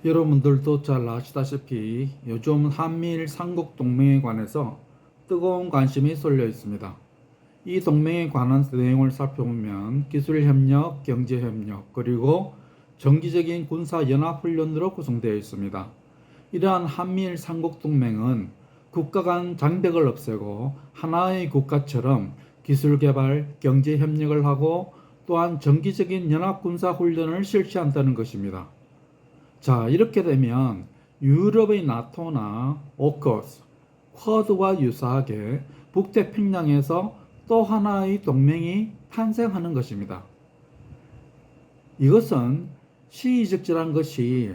여러분들도 잘 아시다시피 요즘 한미일 삼국 동맹에 관해서 뜨거운 관심이 쏠려 있습니다. 이 동맹에 관한 내용을 살펴보면 기술협력, 경제협력, 그리고 정기적인 군사연합훈련으로 구성되어 있습니다. 이러한 한미일 삼국 동맹은 국가 간 장벽을 없애고 하나의 국가처럼 기술개발, 경제협력을 하고 또한 정기적인 연합군사훈련을 실시한다는 것입니다. 자, 이렇게 되면 유럽의 나토나 오커스, 쿼드와 유사하게 북태평양에서 또 하나의 동맹이 탄생하는 것입니다. 이것은 시의적절한 것이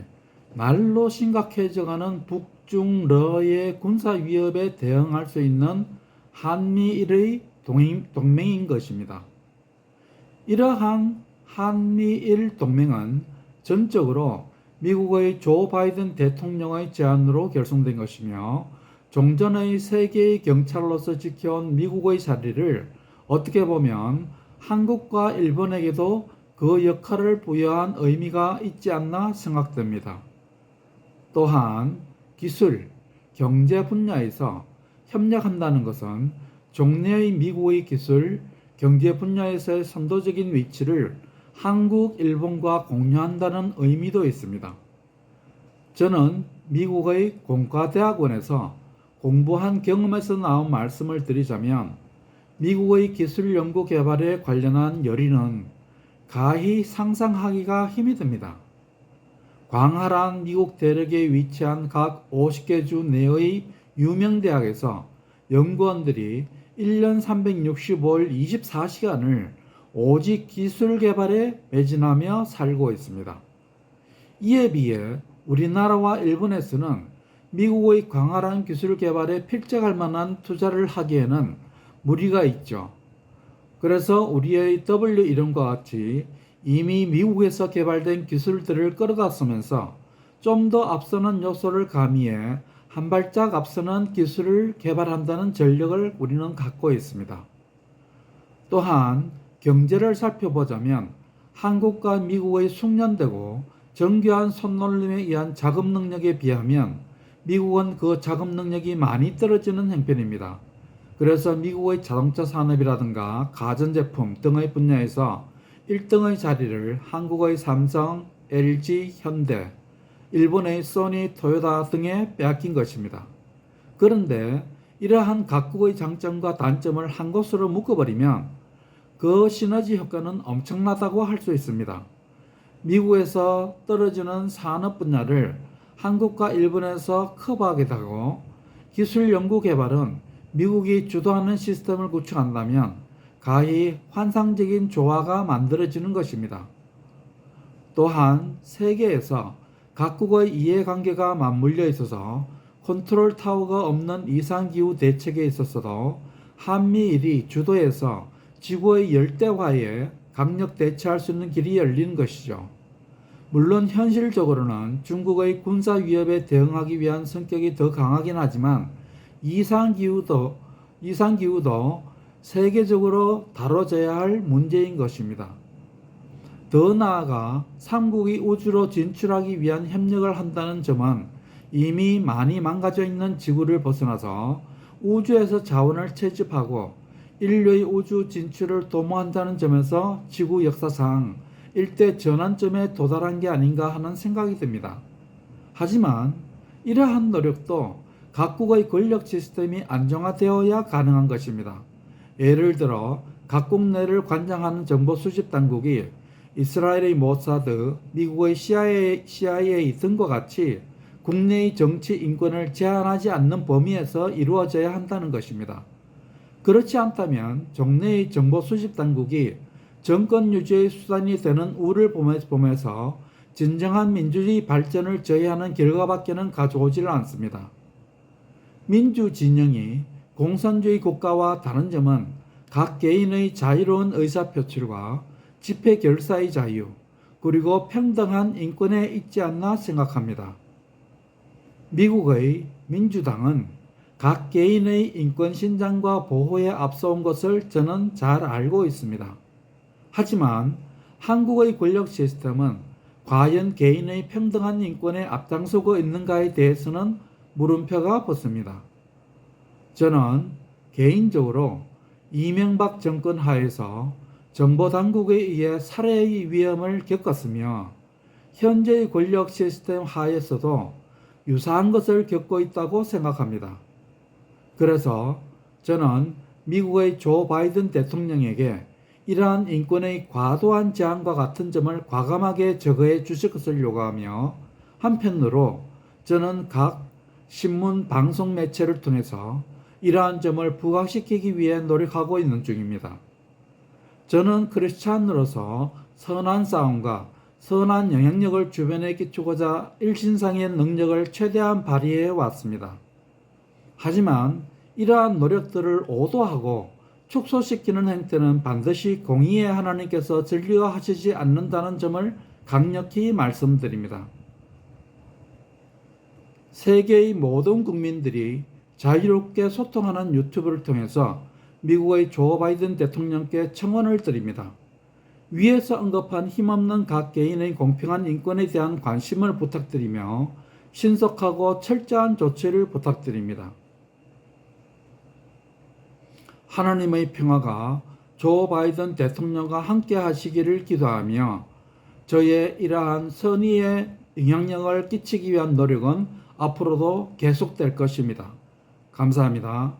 날로 심각해져가는 북중러의 군사 위협에 대응할 수 있는 한미일의 동맹인 것입니다. 이러한 한미일 동맹은 전적으로 미국의 조 바이든 대통령의 제안으로 결성된 것이며 종전의 세계의 경찰로서 지켜온 미국의 자리를 어떻게 보면 한국과 일본에게도 그 역할을 부여한 의미가 있지 않나 생각됩니다. 또한 기술, 경제 분야에서 협력한다는 것은 종래의 미국의 기술, 경제 분야에서의 선도적인 위치를 한국, 일본과 공유한다는 의미도 있습니다. 저는 미국의 공과대학원에서 공부한 경험에서 나온 말씀을 드리자면 미국의 기술 연구 개발에 관련한 열의는 가히 상상하기가 힘이 듭니다. 광활한 미국 대륙에 위치한 각 50개 주 내의 유명 대학에서 연구원들이 1년 365일 24시간을 오직 기술 개발에 매진하며 살고 있습니다. 이에 비해 우리나라와 일본에서는 미국의 광활한 기술 개발에 필적할 만한 투자를 하기에는 무리가 있죠. 그래서 우리의 W 이름과 같이 이미 미국에서 개발된 기술들을 끌어다 쓰면서 좀 더 앞서는 요소를 가미해 한 발짝 앞서는 기술을 개발한다는 전력을 우리는 갖고 있습니다. 또한 경제를 살펴보자면 한국과 미국의 숙련되고 정교한 손놀림에 의한 자금 능력에 비하면 미국은 그 자금 능력이 많이 떨어지는 형편입니다. 그래서 미국의 자동차 산업이라든가 가전제품 등의 분야에서 1등의 자리를 한국의 삼성, LG, 현대, 일본의 소니, 토요타 등에 빼앗긴 것입니다. 그런데 이러한 각국의 장점과 단점을 한 곳으로 묶어버리면 그 시너지 효과는 엄청나다고 할 수 있습니다. 미국에서 떨어지는 산업 분야를 한국과 일본에서 커버하게 되고 기술 연구 개발은 미국이 주도하는 시스템을 구축한다면 가히 환상적인 조화가 만들어지는 것입니다. 또한 세계에서 각국의 이해관계가 맞물려 있어서 컨트롤 타워가 없는 이상기후 대책에 있어서도 한미일이 주도해서 지구의 열대화에 강력 대처할 수 있는 길이 열리는 것이죠. 물론 현실적으로는 중국의 군사 위협에 대응하기 위한 성격이 더 강하긴 하지만 이상기후도 세계적으로 다뤄져야 할 문제인 것입니다. 더 나아가 삼국이 우주로 진출하기 위한 협력을 한다는 점은 이미 많이 망가져 있는 지구를 벗어나서 우주에서 자원을 채집하고 인류의 우주 진출을 도모한다는 점에서 지구 역사상 일대 전환점에 도달한 게 아닌가 하는 생각이 듭니다. 하지만 이러한 노력도 각국의 권력 시스템이 안정화되어야 가능한 것입니다. 예를 들어 각국 내를 관장하는 정보 수집 당국이 이스라엘의 모사드, 미국의 CIA 등과 같이 국내의 정치 인권을 제한하지 않는 범위에서 이루어져야 한다는 것입니다. 그렇지 않다면 종래의 정보 수집 당국이 정권 유지의 수단이 되는 우를 보면서 진정한 민주주의 발전을 저해하는 결과밖에는 가져오지를 않습니다. 민주 진영이 공산주의 국가와 다른 점은 각 개인의 자유로운 의사표출과 집회 결사의 자유, 그리고 평등한 인권에 있지 않나 생각합니다. 미국의 민주당은 각 개인의 인권 신장과 보호에 앞서온 것을 저는 잘 알고 있습니다. 하지만 한국의 권력 시스템은 과연 개인의 평등한 인권에 앞장서고 있는가에 대해서는 물음표가 붙습니다. 저는 개인적으로 이명박 정권 하에서 정보당국에 의해 살해의 위험을 겪었으며 현재의 권력 시스템 하에서도 유사한 것을 겪고 있다고 생각합니다. 그래서 저는 미국의 조 바이든 대통령에게 이러한 인권의 과도한 제한과 같은 점을 과감하게 적어해 주실 것을 요구하며, 한편으로 저는 각 신문 방송 매체를 통해서 이러한 점을 부각시키기 위해 노력하고 있는 중입니다. 저는 크리스찬으로서 선한 싸움과 선한 영향력을 주변에 끼치고자 일신상의 능력을 최대한 발휘해 왔습니다. 하지만 이러한 노력들을 오도하고 축소시키는 행태는 반드시 공의의 하나님께서 즐거워하시지 않는다는 점을 강력히 말씀드립니다. 세계의 모든 국민들이 자유롭게 소통하는 유튜브를 통해서 미국의 조 바이든 대통령께 청원을 드립니다. 위에서 언급한 힘없는 각 개인의 공평한 인권에 대한 관심을 부탁드리며 신속하고 철저한 조치를 부탁드립니다. 하나님의 평화가 조 바이든 대통령과 함께 하시기를 기도하며, 저의 이러한 선의의 영향력을 끼치기 위한 노력은 앞으로도 계속될 것입니다. 감사합니다.